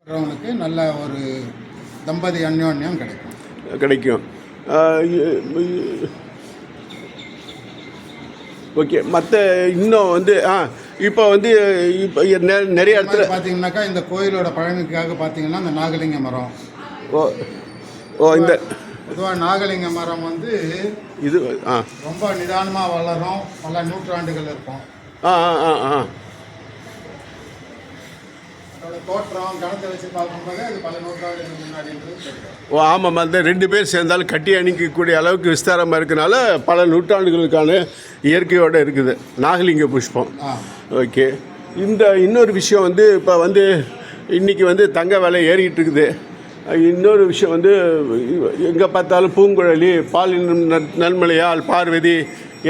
வர்றவனுக்கு நல்ல ஒரு தம்பதி அந்யோன்யம் கிடைக்கும். ஓகே. மற்ற இன்னும் வந்து இப்போ வந்து இப்போ நிறைய இடத்துல பார்த்தீங்கன்னாக்கா இந்த கோயிலோட பழமைக்காக பார்த்தீங்கன்னா இந்த நாகலிங்க மரம். இந்த பொதுவாக நாகலிங்க மரம் வந்து இது ரொம்ப நிதானமாக வளரும், பல நூற்றாண்டுகள் இருக்கும். தோற்றம் கணத்தை வச்சு பார்க்கும்போது அது பல நூற்றாண்டுகள் முன்னாடி. ஆமாம், அந்த 2 பேர் சேர்ந்தாலும் கட்டி அணிக்கக்கூடிய அளவுக்கு விஸ்தாரமாக இருக்கனால பல நூற்றாண்டுகளுக்கான இயற்கையோடு இருக்குது நாகலிங்க புஷ்பம். ஓகே. இந்த இன்னொரு விஷயம் வந்து இப்போ வந்து இன்றைக்கி வந்து தங்க விலை ஏறிக்கிட்டு இருக்குது. இன்னொரு விஷயம் வந்து எங்கே பார்த்தாலும் பூங்குழலி, பால் நன்மலையால், பார்வதி,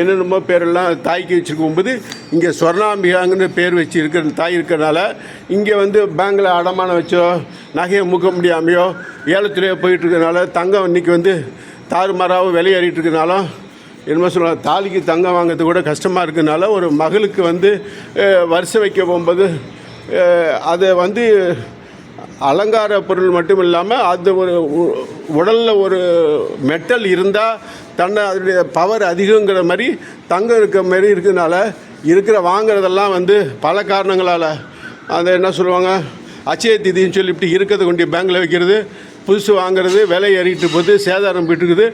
என்னென்னமோ பேரெல்லாம் தாய்க்கு வச்சுருக்கும்போது இங்கே சொர்ணாம்பிகாங்கிற பேர் வச்சு இருக்கிற தாய் இருக்கிறனால இங்கே வந்து பேங்கில் அடமானம் வச்சோ நகையை முக்க முடியாமையோ ஏலத்துலேயோ போயிட்டுருக்கனால தங்கம் இன்றைக்கி வந்து தாறுமாறாகவும் விலையேறிட்டு இருக்கனாலும் என்னமோ சொல்லுவாங்க, தாலிக்கு தங்கம் வாங்கிறது கூட கஷ்டமாக இருக்கிறதுனால ஒரு மகளுக்கு வந்து வருஷம் வைக்க போகும்போது அதை வந்து அலங்கார பொருள் மட்டும் இல்லாமல் அது ஒரு உடலில் ஒரு மெட்டல் இருந்தால் தன்னை அதனுடைய பவர் அதிகங்கிற மாதிரி தங்கம் இருக்கிற மாதிரி இருக்கிறதுனால இருக்கிற வாங்கிறதெல்லாம் வந்து பல காரணங்களால் அதை என்ன சொல்லுவாங்க, அச்சய திதின்னு சொல்லி இப்படி இருக்கிறத கொண்டு பேங்கில் வைக்கிறது, புதுசு வாங்கிறது, விலை ஏறிட்டு போகுது, சேதாரம் போயிட்டுருக்குது,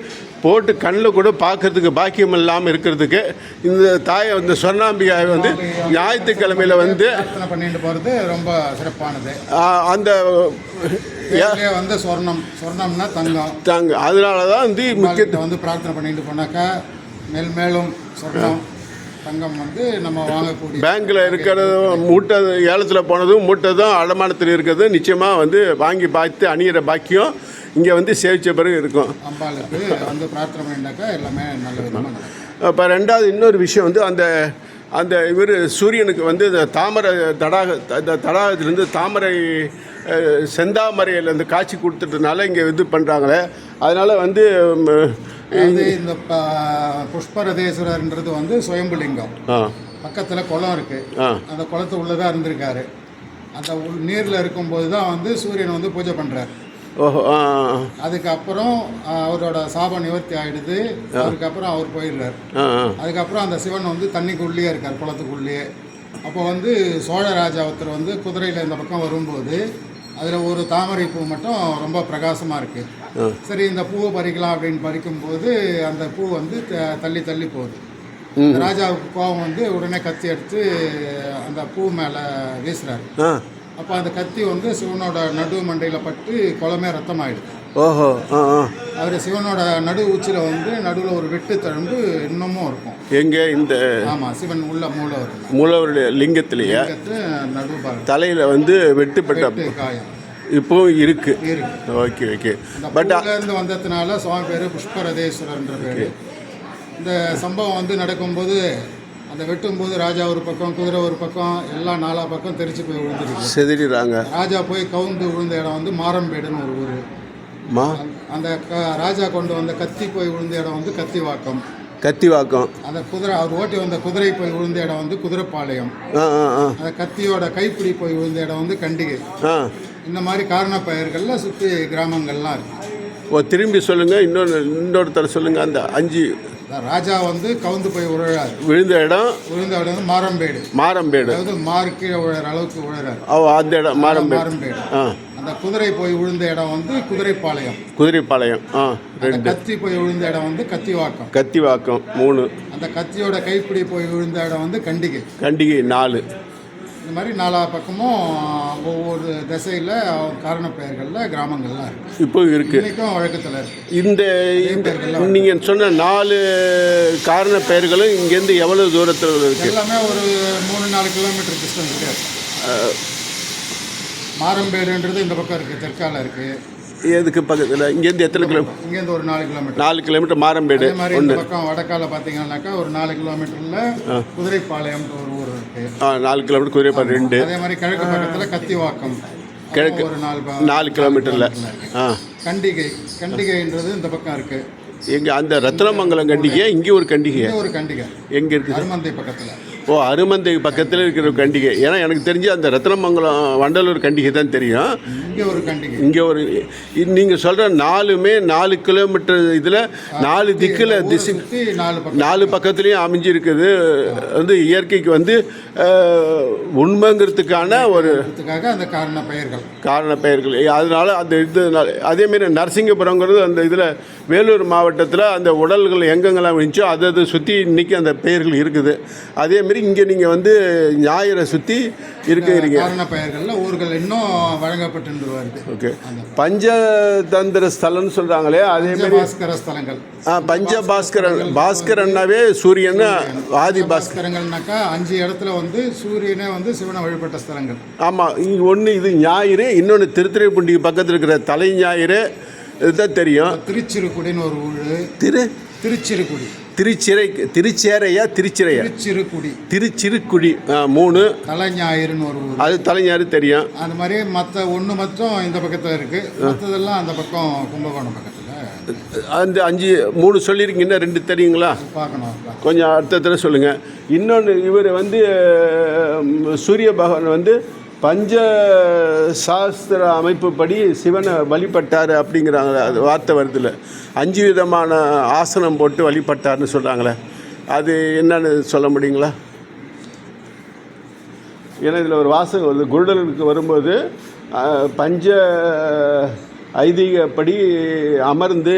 போட்டு கண்ணில் கூட பார்க்கறதுக்கு பாக்கியம் இல்லாமல் இருக்கிறதுக்கு இந்த தாயை வந்து சொர்ணாம்பிகாயை வந்து ஞாயிற்றுக்கிழமையில் வந்து பண்ணிட்டு போகிறது ரொம்ப சிறப்பானது. அந்த வந்து சொர்ணம்னா தங்கம் அதனால தான் வந்து முக்கியத்தை வந்து பிரார்த்தனை பண்ணிட்டு போனாக்கா மேலும் சொர்ணம் தங்கம் வந்து நம்ம வாங்கக்கூடிய பேங்க்கில் இருக்கிறது மூட்டை ஏலத்தில் போனதும் மூட்டதும் அடமானத்தில் இருக்கிறது நிச்சயமாக வந்து வாங்கி பார்த்து அணியிற பாக்கியம் இங்கே வந்து சேவிச்ச பிறகு இருக்கும். அம்பாளுக்கு வந்து பிரார்த்தனை பண்ணிட்டாக்கா எல்லாமே நல்ல விதமாக. இப்போ ரெண்டாவது இன்னொரு விஷயம் வந்து அந்த இவர் சூரியனுக்கு வந்து இந்த தாமரை தடாகத்திலேருந்து தாமரை செந்தாமரையில் காட்சி கொடுத்துட்டனால இங்கே இது பண்ணுறாங்களே, அதனால் வந்து இந்த புஷ்பரதேஸ்வரர்ன்றது வந்து சுயம்புலிங்கம். பக்கத்தில் குளம் இருக்குது, அந்த குளத்து உள்ளதாக இருந்திருக்காரு. அந்த நீரில் இருக்கும்போது தான் வந்து சூரியன் வந்து பூஜை பண்ணுறாரு. அதுக்கப்புறம் அவரோட சாபம் நிவர்த்தி ஆகிடுது. அதுக்கப்புறம் அவர் போயிடுறார். அதுக்கப்புறம் அந்த சிவன் வந்து தண்ணிக்குள்ளேயே இருக்கார், குளத்துக்குள்ளேயே. அப்போ வந்து சோழ ராஜா ஒருத்தர் வந்து குதிரையில் இந்த பக்கம் வரும்போது அதில் ஒரு தாமரை பூ மட்டும் ரொம்ப பிரகாசமாக இருக்குது. சரி, இந்த பூவை பறிக்கலாம் அப்படின்னு பறிக்கும்போது அந்த பூ வந்து தள்ளி தள்ளி போகுது. ராஜாவுக்கு கோபம் வந்து உடனே கத்தி எடுத்து அந்த பூ மேலே வீசுறாரு. அப்போ அந்த கத்தி வந்து சிவனோட நடு மண்டையில் பட்டு குளமே ரத்தம் ஆகிடுது. அவர் சிவனோட நடு உச்சியில் வந்து நடுவில் ஒரு வெட்டு தழும்பு இன்னமும் இருக்கும். எங்கே? இந்த சிவன் உள்ள மூலவருடைய லிங்கத்திலேயே நடு தலையில் வந்து வெட்டுப்பட்ட காயம் இப்போவும் இருக்கு. ஓகே. பட் இருந்து வந்ததுனால சுவாமி பேர் புஷ்பரதேஸ்வரர்ன்ற பேர். இந்த சம்பவம் வந்து நடக்கும்போது அந்த வெட்டும்போது ராஜா ஒரு பக்கம், குதிரை ஒரு பக்கம், எல்லாம் 4 பக்கம் தெரிச்சு போய் விழுந்துருக்கு, செதிடுறாங்க. ராஜா போய் கவுந்து விழுந்த இடம் வந்து மாரம்பேடுன்னு ஒரு ஊர். அந்த ராஜா கொண்டு வந்த கத்தி போய் விழுந்த இடம் வந்து கத்திவாக்கம். அந்த குதிரை அவர் ஓட்டி வந்த குதிரை போய் விழுந்த இடம் வந்து குதிரைப்பாளையம். அந்த கத்தியோட கைப்பிடி போய் விழுந்த இடம் வந்து கண்டிகை. இந்த மாதிரி காரண பெயர்களில் சுற்றி கிராமங்கள்லாம் இருக்கு. திரும்பி சொல்லுங்க, இன்னொருத்தர் சொல்லுங்க. அந்த 5 ராஜா வந்து கவுந்து போய் விழுந்த இடம் வந்து மாரம்பேடு, அதாவது மாறு கீழே விழுற அளவுக்கு விழுறாரு. அந்த இடம் மாரம்பேடு. அந்த குதிரை போய் விழுந்த இடம் வந்து குதிரைப்பாளையம். கத்தி போய் விழுந்த இடம் வந்து கத்திவாக்கம் 3. அந்த கத்தியோட கைப்பிடி போய் விழுந்த இடம் வந்து கண்டிகை 4. இந்த மாதிரி 4 பக்கமும் ஒவ்வொரு திசையில் காரண பெயர்களில் கிராமங்கள்லாம் இருக்குது. இப்போ இருக்குது, இன்றைக்கும் வழக்கத்தில் இருக்குது. இந்த நீங்கள் சொன்ன 4 காரண பெயர்களும் இங்கேருந்து எவ்வளோ தூரத்தில் இருக்குது? எல்லாமே ஒரு 3-4 கிலோமீட்டர் டிஸ்டன்ஸ் இருக்குது. மாரம்பேடுன்றது இந்த பக்கம் இருக்குது, தெற்கால இருக்குது. எதுக்கு பக்கத்தில்? இங்கேருந்து எத்தனை கிலோமீட்டர்? இங்கேருந்து ஒரு 4 கிலோமீட்டர் மாரம்பேடு. மாதிரி இந்த பக்கம் வடக்கால பார்த்தீங்கன்னாக்கா ஒரு 4 கிலோமீட்டரில் குதிரைப்பாளையம் ஒரு ஊர் இருக்குது. 4 கிலோமீட்டர் குதிரைப்பாளையம் 2. அதே மாதிரி கிழக்கு பக்கத்தில் கத்திவாக்கம் கிழக்கு ஒரு 4 கிலோமீட்டரில். கண்டிகைன்றது இந்த பக்கம் இருக்குது. எங்கே? அந்த ரத்னமங்கலம் கண்டிகை. இங்கே ஒரு கண்டிகை எங்கே இருக்குது? அருமந்தை பக்கத்தில். ஓ, அருமந்தை பக்கத்தில் இருக்கிற கண்டிகை. ஏன்னா எனக்கு தெரிஞ்சு அந்த ரத்னமங்கலம் வண்டலூர் கண்டிகை தான் தெரியும். இங்கே ஒரு கண்டிகை, இங்கே ஒரு நீங்கள் சொல்கிற 4 கிலோமீட்டர் இதில் 4 திக்கில் திசை 4 பக்கத்துலேயும் அமைஞ்சிருக்குது. வந்து இயற்கைக்கு வந்து உண்மைங்கிறதுக்கான ஒரு அந்த காரண பெயர்கள். அதனால் அந்த இது அதேமாரி நரசிங்கபுரங்கிறது அந்த இதில் வேலூர் மாவட்டத்தில் அந்த உடல்கள் எங்கெங்கெல்லாம் இருந்துச்சோ அதை சுற்றி இன்றைக்கி அந்த பெயர்கள் இருக்குது. அதேமாரி இங்கே நீங்கள் வந்து ஞாயிறை சுற்றி இருக்கிறீங்க. காரண பெயர்களில் ஊர்கள் இன்னும் வழங்கப்பட்டு வருது. ஓகே, பஞ்சதந்திர ஸ்தலம்னு சொல்கிறாங்களே, அதேமாரி பாஸ்கர ஸ்தலங்கள். பாஸ்கரன்னாவே சூரியன், ஆதி பாஸ்கரங்கள்னாக்கா 5 இடத்துல வந்து சூரியனே வந்து சிவனை வழிபட்ட ஸ்தலங்கள். ஆமாம், ஒன்று இது ஞாயிறு, இன்னொன்று திருத்துறைப்பூண்டிக்கு பக்கத்தில் இருக்கிற தலை ஞாயிறு, இதுதான் தெரியும். திருச்சிறுக்குடின்னு ஒரு ஊர். திருச்சிறுக்குடி, திருச்சேரையா திருச்சிறுக்குடி 3. தலைஞாயிறுன்னு ஒரு ஊர், அது தலைஞாயிறு தெரியும். அந்த மாதிரி மற்ற ஒன்று மட்டும் இந்த பக்கத்தில் இருக்குது, மற்றதெல்லாம் அந்த பக்கம் கும்பகோணம் பக்கத்தில். அந்த 3 சொல்லியிருக்கீங்கன்னா 2 தெரியுங்களா? பார்க்கணும், கொஞ்சம் அடுத்த சொல்லுங்கள். இன்னொன்று இவர் வந்து சூரிய பகவான் வந்து பஞ்ச சாஸ்திர அமைப்புப்படி சிவனை வழிபட்டார் அப்படிங்கிறாங்க. அது வார்த்தை வருதில்ல, 5 விதமான ஆசனம் போட்டு வழிபட்டார்னு சொல்கிறாங்களே, அது என்னன்னு சொல்ல முடியுங்களா? ஏன்னா இதில் ஒரு வாசகம் வருது, குருடர்களுக்கு வரும்போது பஞ்ச ஐதீகப்படி அமர்ந்து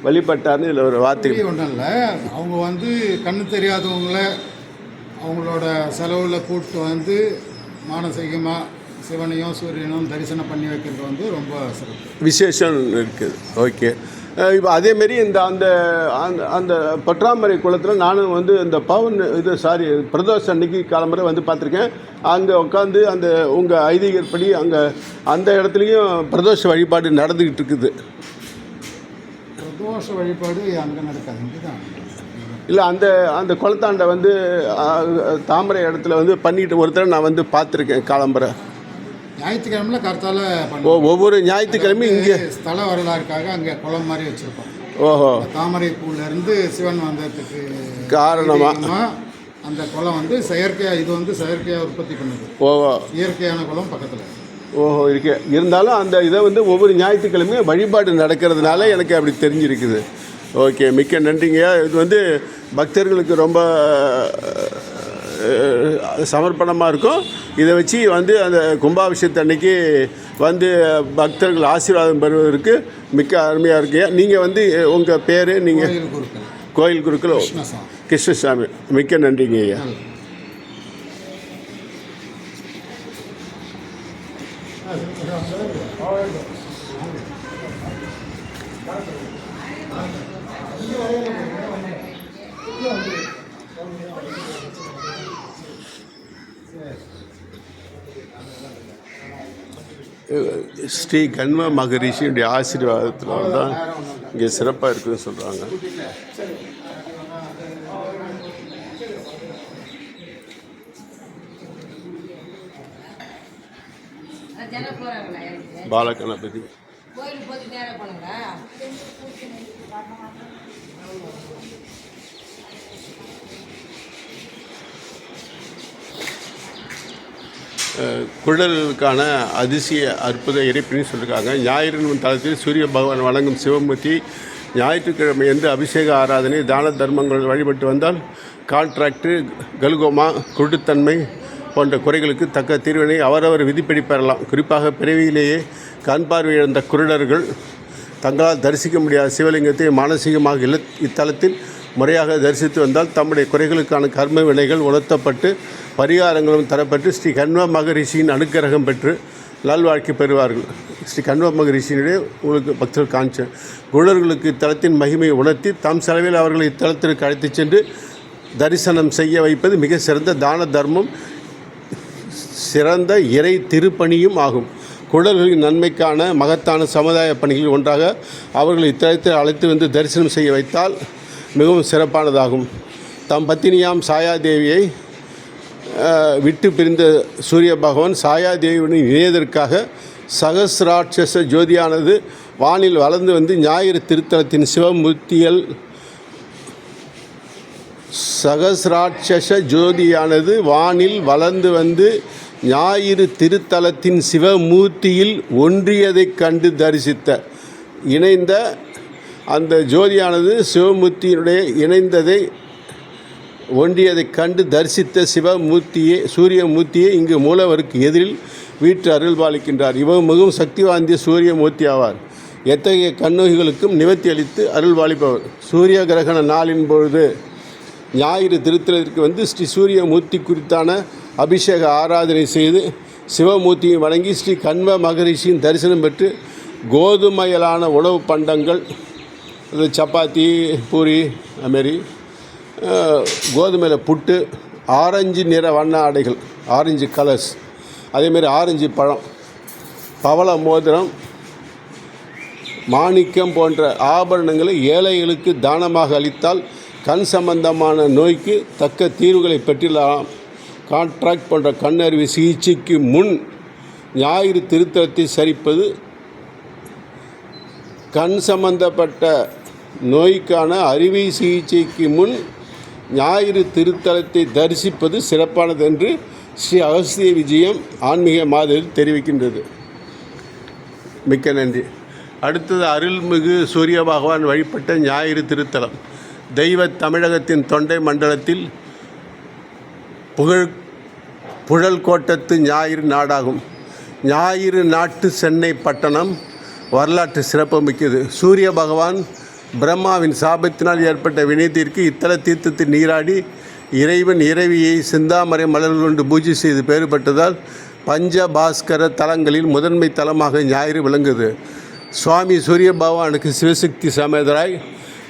வழிபட்டார்னு இதில் ஒரு வார்த்தை. ஒன்றும் இல்லை, அவங்க வந்து கண்ணு தெரியாதவங்கள அவங்களோட செலவில் கூப்பிட்டு வந்து மானசீகமாக சிவனையும் சூரியனும் தரிசனம் பண்ணி வைக்கிறது வந்து ரொம்ப சிறப்பு விசேஷம் இருக்குது. ஓகே, இப்போ அதேமாரி இந்த அந்த அந்த பற்றாமரை குளத்தில் நானும் வந்து இந்த பிரதோஷ அன்னைக்கு காலம்பரை வந்து பார்த்துருக்கேன். அங்கே உட்காந்து அந்த உங்கள் ஐதீகப்படி அங்கே அந்த இடத்துலையும் பிரதோஷ வழிபாடு நடந்துக்கிட்டு இருக்குது. பிரதோஷ வழிபாடு அங்கே நடக்காது, இங்கே தான். இல்லை, அந்த அந்த குளத்தாண்டை வந்து தாமரை இடத்துல வந்து பண்ணிட்டு ஒருத்தர் நான் வந்து பார்த்துருக்கேன் காலம்பரை. ஞாயிற்றுக்கிழமையில கருத்தால ஒவ்வொரு ஞாயிற்றுக்கிழமையும் இங்கே ஸ்தல வரலாறுக்காக அங்கே குளம் மாதிரி வச்சுருக்கோம். ஓஹோ, தாமரை பூலேருந்து சிவன் வந்ததுக்கு காரணமாக அந்த குளம் வந்து செயற்கையாக, இது வந்து செயற்கையாக உற்பத்தி பண்ணுது. ஓஹோ, இயற்கையான குளம் பக்கத்தில். ஓஹோ, இருக்கு. இருந்தாலும் அந்த இதை வந்து ஒவ்வொரு ஞாயிற்றுக்கிழமையும் வழிபாடு நடக்கிறதுனால எனக்கு அப்படி தெரிஞ்சிருக்குது. ஓகே, மிக்க நன்றிங்க. இது வந்து பக்தர்களுக்கு ரொம்ப சமர்ப்பணமாக இருக்கும். இதை வச்சு வந்து அந்த கும்பாபிஷேகத்து அன்னைக்கு வந்து பக்தர்கள் ஆசீர்வாதம் பெறுவதற்கு மிக்க அருமையாக இருக்குங்க. நீங்கள் வந்து உங்கள் பேர், நீங்கள் கோயில் குருக்கள் கிருஷ்ணசாமி. மிக்க நன்றிங்க ஐயா. ஸ்ரீ கண்வ மகரிஷியுடைய ஆசீர்வாதத்தில் தான் இங்கே சிறப்பாக இருக்குதுன்னு சொல்கிறாங்க. பாலகணபதி குழலுக்கான அதிசய அற்புத இறைப்பின்னு சொல்லியிருக்காங்க. ஞாயிறு தளத்தில் சூரிய பகவான் வணங்கும் சிவமூர்த்தி ஞாயிற்றுக்கிழமை என்று அபிஷேக ஆராதனை தான தர்மங்கள் வழிபட்டு வந்தால் கான்ட்ராக்டு, கல்கோமா, குருட்டுத்தன்மை போன்ற குறைகளுக்கு தக்க தீர்வினை அவரவர் விதிப்படி பெறலாம். குறிப்பாக பிறவியிலேயே கண் பார்வை இழந்த குருடர்கள் தங்களால் தரிசிக்க முடியாத சிவலிங்கத்தை மானசீகமாக இத்தலத்தில் முறையாக தரிசித்து வந்தால் தம்முடைய குறைகளுக்கான கர்ம வினைகள் உணர்த்தப்பட்டு பரிகாரங்களும் தரப்பட்டு ஸ்ரீ கண்வ மகரிஷியின் அனுக்கிரகம் பெற்று நல்வாழ்க்கை பெறுவார்கள். ஸ்ரீ கண்வ மகரிஷியினுடைய உங்களுக்கு பக்தர்கள் காமிச்ச குருடர்களுக்கு இத்தலத்தின் மகிமையை உணர்த்தி தம் செலவில் அவர்களை இத்தலத்திற்கு அழைத்துச் சென்று தரிசனம் செய்ய வைப்பது மிக சிறந்த தான தர்மம், சிறந்த இறை திருப்பணியும் ஆகும். குருடர்களின் நன்மைக்கான மகத்தான சமுதாய பணிகளில் ஒன்றாக அவர்களை இத்தலத்தில் அழைத்து வந்து தரிசனம் செய்ய வைத்தால் மிகவும் சிறப்பானதாகும். தம் பத்தினியாம் சாயாதேவியை விட்டு பிரிந்த சூரிய பகவான் சாயாதேவியுடன் இணையதற்காக சகசிராட்சச ஜோதியானது வானில் வளர்ந்து வந்து ஞாயிறு திருத்தலத்தின் சகசிராட்சச ஜோதியானது வானில் வளர்ந்து வந்து ஞாயிறு திருத்தலத்தின் சிவமூர்த்தியில் ஒன்றியதைக் கண்டு தரிசித்த இணைந்த அந்த ஜோதியானது சிவமூர்த்தியினுடைய இணைந்ததை ஒன்றியதைக் கண்டு தரிசித்த சிவமூர்த்தியே சூரியமூர்த்தியே இங்கு மூலவருக்கு எதிரில் வீற்று அருள்பாலிக்கின்றார். இவர் மிகவும் சக்தி வாய்ந்த சூரியமூர்த்தி ஆவார். எத்தகைய கண்ணோகிகளுக்கும் நிவர்த்தி அளித்து அருள்பாலிப்பவர். சூரிய கிரகண நாளின் பொழுது ஞாயிறு திருத்தலத்திற்கு வந்து ஸ்ரீ சூரியமூர்த்தி குறித்தான அபிஷேக ஆராதனை செய்து சிவமூர்த்தியை வணங்கி ஸ்ரீ கண்வ மகரிஷியின் தரிசனம் பெற்று கோதுமையிலான உணவு பண்டங்கள், அது சப்பாத்தி, பூரி, அதுமாரி கோதுமையில் புட்டு, ஆரஞ்சு நிற வண்ண ஆடைகள், ஆரஞ்சு கலர்ஸ், அதேமாரி ஆரஞ்சு பழம், பவள மோதிரம், மாணிக்கம் போன்ற ஆபரணங்களை ஏழைகளுக்கு தானமாக அளித்தால் கண் சம்பந்தமான நோய்க்கு தக்க தீர்வுகளை பெற்றிடலாம். கான்ட்ராக்ட் போன்ற கண்ணறிவு சிகிச்சைக்கு முன் ஞாயிறு திருத்தலத்தை சரிப்பது கண் சம்பந்தப்பட்ட நோய்க்கான அறுவை சிகிச்சைக்கு முன் ஞாயிறு திருத்தலத்தை தரிசிப்பது சிறப்பானது என்று ஸ்ரீ அகஸ்திய விஜயம் ஆன்மீக மாதத்தில் தெரிவிக்கின்றது. மிக்க நன்றி. அடுத்தது அருள்மிகு சூரிய பகவான் வழிபட்ட ஞாயிறு திருத்தலம். தெய்வ தமிழகத்தின் தொண்டை மண்டலத்தில் புழல் கோட்டத்து ஞாயிறு நாடாகும். ஞாயிறு நாட்டு சென்னை பட்டணம் வரலாற்று சிறப்புமிக்கது. சூரிய பகவான் பிரம்மாவின் சாபத்தினால் ஏற்பட்ட வினைத்திற்கு இத்தல தீர்த்தத்தில் நீராடி இறைவன் இறைவியை செந்தாமரை மலர்கள் கொண்டு பூஜை செய்து பேறு பெற்றதால் பஞ்சபாஸ்கர தலங்களில் முதன்மை தலமாக ஞாயிறு விளங்குது. சுவாமி சூரிய பகவானுக்கு சிவசக்தி சமேதராய்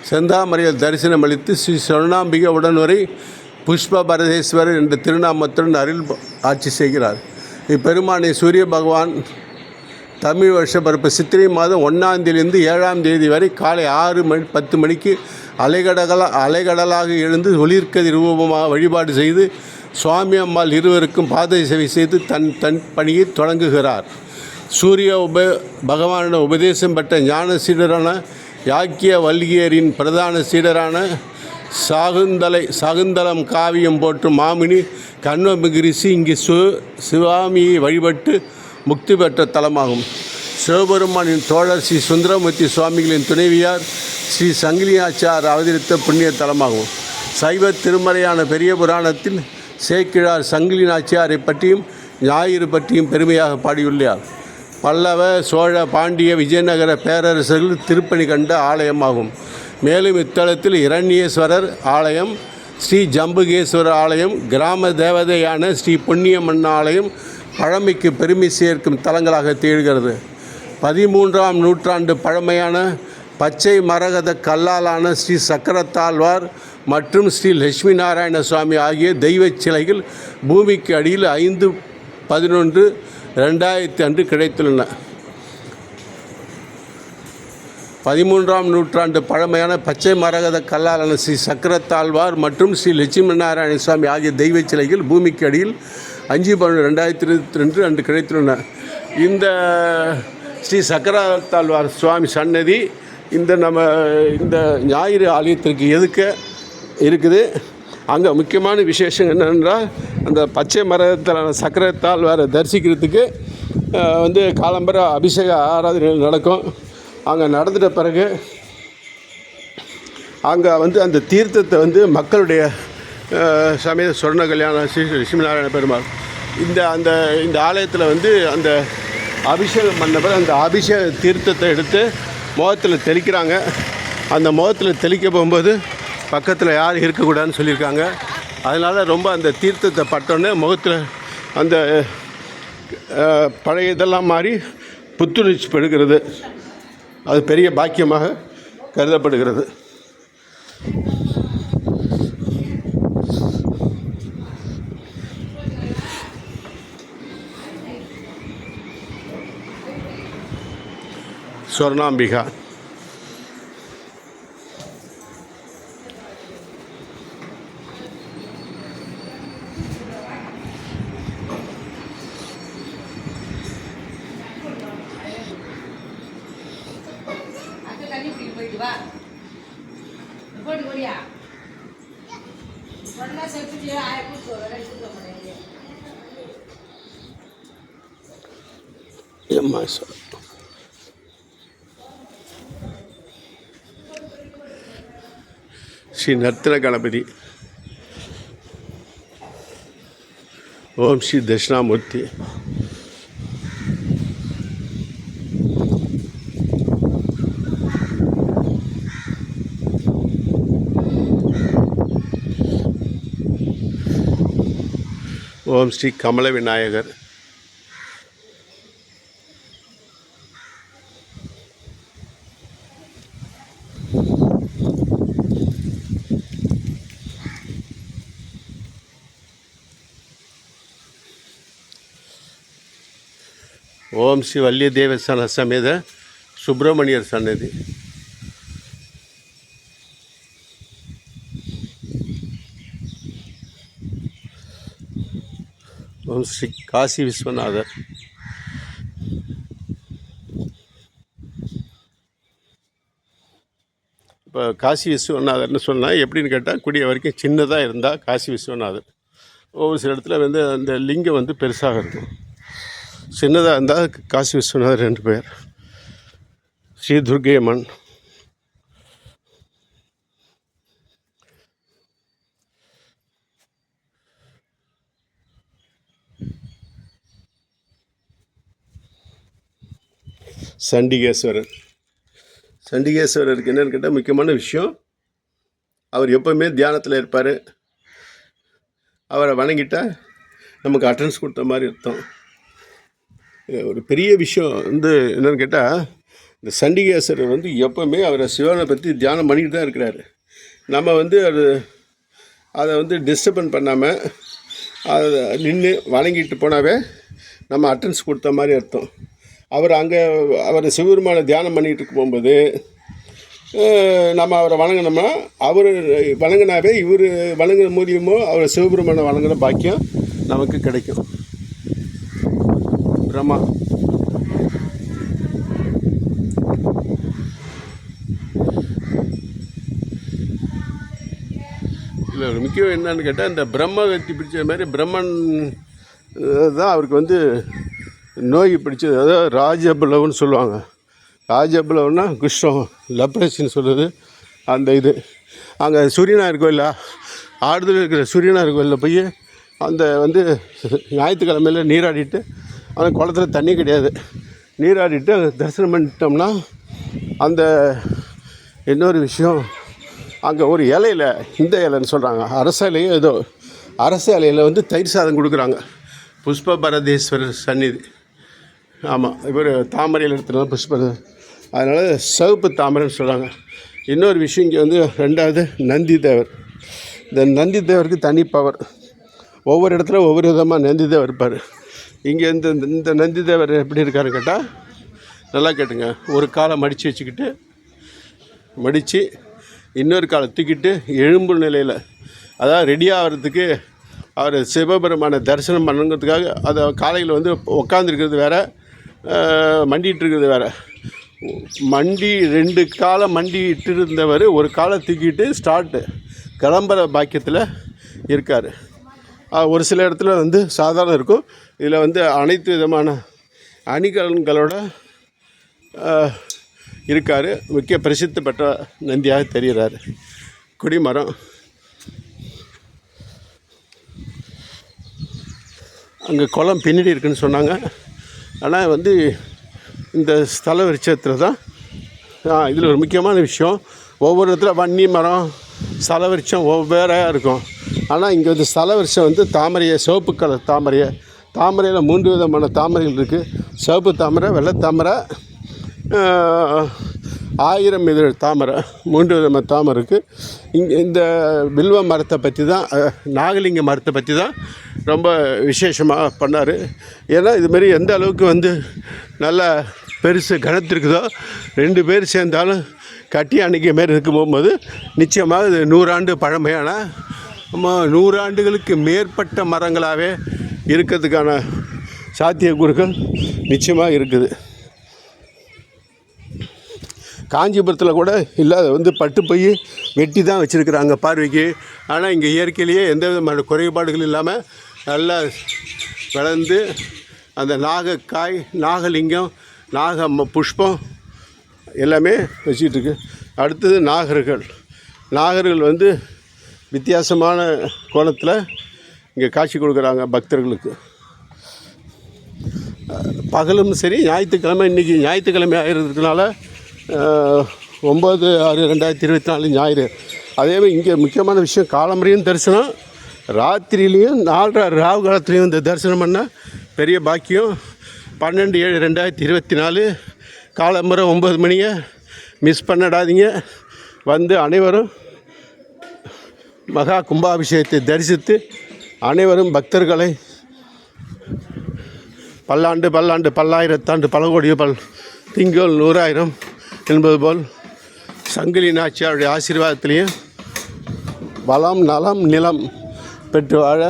செந்தாமரையில் தரிசனம் அளித்து ஸ்ரீ சொர்ணாம்பிகை உடனுரை புஷ்ப பரதேஸ்வரர் என்ற திருநாமத்துடன் அருள் ஆட்சி செய்கிறார். இப்பெருமானை சூரிய பகவான் தமிழ் வருஷ பிறப்பு சித்திரை மாதம் 1ஆம் தேதியிலிருந்து 7ஆம் தேதி வரை காலை 10 மணிக்கு அலைகடலாக எழுந்து ஒளிர்கதிர் ரூபமாக வழிபாடு செய்து சுவாமி அம்மாள் இருவருக்கும் பாதை சேவை செய்து தன் பணியை தொடங்குகிறார். சூரிய பகவானிடம் உபதேசம் பெற்ற ஞான சீடரான யாக்கிய வல்கியரின் பிரதான சீடரான சாகுந்தலம் காவியம் போற்றும் மாமுனி கண்வமகிரிஷி இங்கு சிவாமியை வழிபட்டு முக்தி பெற்ற தலமாகும். சிவபெருமானின் தோழர் ஸ்ரீ சுந்தரமூர்த்தி சுவாமிகளின் துணைவியார் ஸ்ரீ சங்கிலியாச்சார் அவதரித்த புண்ணிய தலமாகும். சைவ திருமறையான பெரிய புராணத்தில் சேக்கிழார் சங்கிலி நாச்சியாரை பற்றியும் ஞாயிறு பற்றியும் பெருமையாக பாடியுள்ளார். பல்லவ, சோழ, பாண்டிய, விஜயநகர பேரரசர்கள் திருப்பணி கண்ட ஆலயமாகும். மேலும் இத்தலத்தில் இரண்யேஸ்வரர் ஆலயம், ஸ்ரீ ஜம்புகேஸ்வரர் ஆலயம், கிராம தேவதையான ஸ்ரீ பொன்னியம்மன் ஆலயம் பழமைக்கு பெருமை சேர்க்கும் தலங்களாக திகழ்கிறது. 13ஆம் நூற்றாண்டு பழமையான பச்சை மரகத கல்லாலான ஸ்ரீ சக்கரத்தாழ்வார் மற்றும் ஸ்ரீ லட்சுமி நாராயண சுவாமி ஆகிய தெய்வ சிலைகள் பூமிக்கு அடியில் 5/11/2000 அன்று கிடைத்துள்ளன. 13ஆம் நூற்றாண்டு பழமையான பச்சை மரகத கல்லாலான ஸ்ரீ சக்கரத்தாழ்வார் மற்றும் ஸ்ரீ லட்சுமி நாராயண சுவாமி ஆகிய தெய்வ சிலைகள் பூமிக்கு அடியில் 5/12/2022 அன்று கிடைத்துள்ளன. இந்த ஸ்ரீ சக்கரத்தாழ்வார் சுவாமி சன்னதி இந்த ஞாயிறு ஆலயத்திற்கு எதுக்க இருக்குது. அங்கே முக்கியமான விசேஷம் என்னென்றால், அந்த பச்சை மரத்தாலான சக்கரத்தாழ்வாரை தரிசிக்கிறதுக்கு காலம்பர அபிஷேக ஆராதனைகள் நடக்கும். அங்கே நடந்துட்ட பிறகு அங்கே அந்த தீர்த்தத்தை மக்களுடைய சமேத சொர்ண கல்யாண ஸ்ரீ லட்சுமிநாராயண பெருமாள் இந்த ஆலயத்தில் அந்த அபிஷேகம் பண்ணவர் அந்த அபிஷேக தீர்த்தத்தை எடுத்து முகத்தில் தெளிக்கிறாங்க. அந்த முகத்தில் தெளிக்க போகும்போது பக்கத்தில் யாரும் இருக்கக்கூடாதுன்னு சொல்லியிருக்காங்க. அதனால் ரொம்ப அந்த தீர்த்தத்தை பட்டோன்னே முகத்தில் அந்த பழைய இதெல்லாம் மாறி புத்துணர்ச்சி பெறுகிறது. அது பெரிய பாக்கியமாக கருதப்படுகிறது. சொர்ணாம்பிகா ஸ்ரீ நர்த்தன கணபதி. ஓம் ஸ்ரீ தட்சிணாமூர்த்தி. ஓம் ஸ்ரீ கமல விநாயகர். ஓம் ஸ்ரீ வள்ளிய தேவஸ்தான சமேத சுப்பிரமணியர் சன்னதி. ஓம் ஸ்ரீ காசி விஸ்வநாதர். இப்போ காசி விஸ்வநாதர்னு சொன்னால் எப்படின்னு கேட்டால் கூடிய வரைக்கும் சின்னதாக இருந்தால் காசி விஸ்வநாதர். ஒவ்வொரு சில இடத்துல வந்து அந்த லிங்கம் வந்து பெருசாக இருக்கும். சின்னதாக இருந்தால் காசி விஸ்வநாதர் என்று பெயர். ஸ்ரீ துர்க்கை அம்மன். சண்டிகேஸ்வரர். சண்டிகேஸ்வரருக்கு என்னென்னு கேட்டால் முக்கியமான விஷயம், அவர் எப்போவுமே தியானத்தில் இருப்பார். அவரை வணங்கிட்டால் நமக்கு அட்டன்ஸ் கொடுத்த மாதிரி அர்த்தம். ஒரு பெரிய விஷயம் வந்து என்னென்னு கேட்டால், இந்த சண்டிகேஸ்வரர் வந்து எப்போவுமே அவரை சிவனை பற்றி தியானம் பண்ணிக்கிட்டு தான் இருக்கிறாரு. நம்ம வந்து அதை வந்து டிஸ்டர்பன் பண்ணாமல் அதை நின்று வணங்கிட்டு போனாவே நம்ம அட்டன்ஸ் கொடுத்த மாதிரி அர்த்தம். அவர் சிவபெருமான தியானம் பண்ணிகிட்டு இருக்கும் போகும்போது நம்ம அவரை வணங்கினோம்னா, அவர் வணங்கினாவே இவர் வணங்குற மூலியமோ அவர் சிவபெருமான வணங்குற பாக்கியம் நமக்கு கிடைக்கும். பிரம்மா. இல்லை, ஒரு முக்கியம் என்னன்னு கேட்டால், இந்த பிரம்ம வெற்றி பிடிச்ச மாதிரி பிரம்மன் தான் அவருக்கு வந்து நோய் பிடிச்சது. அதாவது ராஜபுலவுன்னு சொல்லுவாங்க. ராஜபுலவுன்னா குஷ்டம், லப்ரசின்னு சொல்லுது. அந்த இது அங்கே சூரியனார் கோயிலில், ஆடுதல் இருக்கிற சூரியனார் கோயிலில் போய் அந்த வந்து ஞாயிற்றுக்கிழமையில் நீராடிட்டு, அந்த குளத்துல தண்ணி கிடையாது, நீராடிட்டு தரிசனம் பண்ணிட்டோம்னா, அந்த இன்னொரு விஷயம், அங்கே ஒரு இலையில், இந்த இலைன்னு சொல்கிறாங்க, அரச இலையோ ஏதோ, அரச இலையில் வந்து தயிர் சாதம் கொடுக்குறாங்க. புஷ்ப பரதேஸ்வரர் சந்நிதி. ஆமாம், இவர் தாமரையில் எடுத்துனா புஷ்ப, அதனால் சிவப்பு தாமரைன்னு சொல்கிறாங்க. இன்னொரு விஷயம், இங்கே வந்து ரெண்டாவது நந்தி தேவர். இந்த நந்தி தேவருக்கு தனி பவர். ஒவ்வொரு இடத்துல ஒவ்வொரு விதமாக நந்தி தேவர் இருப்பார். இங்கே இந்த நந்தி தேவர் எப்படி இருக்காருன்னு கேட்டால், நல்லா கேட்டுங்க, ஒரு காலை மடித்து வச்சுக்கிட்டு, மடித்து இன்னொரு காலை தூக்கிட்டு எழும்பு நிலையில், அதாவது ரெடி ஆகிறதுக்கு, அவர் சிவபெருமான தரிசனம் பண்ணுங்கிறதுக்காக, அதை காலையில் வந்து உட்காந்துருக்கிறது வேறு, மண்டிகிட்டு இருக்கிறது வேறு. மண்டி 2 காலை மண்டிகிட்டு இருந்தவர் ஒரு காலை தூக்கிட்டு ஸ்டார்ட்டு கிளம்புற பாக்கியத்தில் இருக்கார். ஒரு சில இடத்துல வந்து சாதாரணம் இருக்கும். இதில் வந்து அனைத்து விதமான அணிகலன்களோட இருக்கார். முக்கிய பிரசித்தி பெற்ற நந்தியாக தெரிகிறார். குடிமரம். அங்கே குளம் பின்னாடி இருக்குதுன்னு சொன்னாங்க. ஆனால் வந்து இந்த ஸ்தல விருட்சத்தில் தான் இதில் ஒரு முக்கியமான விஷயம், ஒவ்வொரு இடத்துல வன்னி மரம், ஸ்தல விருட்சம் ஒவ்வேறையாக இருக்கும். ஆனால் இங்கே வந்து ஸ்தல விருட்சம் வந்து தாமரையை, சிவப்பு கலர் தாமரையை, தாமரையில் 3 விதமான தாமரைகள் இருக்குது. சிவப்பு தாமரை, வெள்ளை தாமரை, 1000 இதழ் தாமரை, 3 விதமான தாமரை இருக்குது. இங்கே இந்த வில்வ மரத்தை பற்றி தான், நாகலிங்க மரத்தை பற்றி தான் ரொம்ப விசேஷமாக பண்ணார். ஏன்னா இதுமாரி எந்த அளவுக்கு வந்து நல்லா பெருசு கனத்திருக்குதோ, 2 பேர் சேர்ந்தாலும் கட்டி அணைக்க மாரி இருக்கும் போகும்போது நிச்சயமாக இது 100 ஆண்டு பழமையான, 100 ஆண்டுகளுக்கு மேற்பட்ட மரங்களாகவே இருக்கிறதுக்கான சாத்தியக்கூறுகள் நிச்சயமாக இருக்குது. காஞ்சிபுரத்தில் கூட இல்லாத வந்து பட்டு போய் வெட்டி தான் வச்சுருக்குறாங்க பார்வைக்கு. ஆனால் இங்கே இயற்கையிலேயே எந்த விதமான குறைபாடுகள் இல்லாமல் நல்லா வளர்ந்து அந்த நாகக்காய், நாகலிங்கம், புஷ்பம் எல்லாமே வச்சுக்கிட்டுருக்கு. அடுத்தது நாகர்கள் வந்து வித்தியாசமான கோணத்தில் இங்கே காட்சி கொடுக்குறாங்க பக்தர்களுக்கு. பகலும் சரி, ஞாயிற்றுக்கிழமை, இன்றைக்கி ஞாயிற்றுக்கிழமை ஆகிறதுனால 9/6/2024 ஞாயிறு. அதேமாதிரி இங்கே முக்கியமான விஷயம், காலம்பரையும் தரிசனம், ராத்திரியிலையும் 4:30 ராவு காலத்துலேயும் இந்த தரிசனம் பண்ணால் பெரிய பாக்கியம். 12/7/2024 காலம்பரை 9 மணியை மிஸ் பண்ணிடாதீங்க. வந்து அனைவரும் மகா கும்பாபிஷேகத்தை தரிசித்து அனைவரும் பக்தர்களை பல்லாண்டு பல்லாயிரத்தாண்டு பல கோடி திங்கள் 100,000 என்பது போல் சங்கிலி நாச்சியாருடைய ஆசீர்வாதத்திலையும் வளம் நலம் நிலம் பெற்று வாழ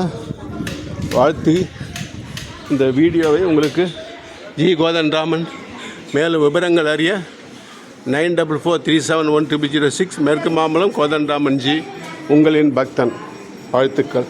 வாழ்த்து இந்த வீடியோவை உங்களுக்கு ஜி கோதண்டராமன். மேலும் விவரங்கள் அறிய 9443710006 மேற்கு மாம்பலம் கோதண்டராமன் ஜி, உங்களின் பக்தன். வாழ்த்துக்கள்.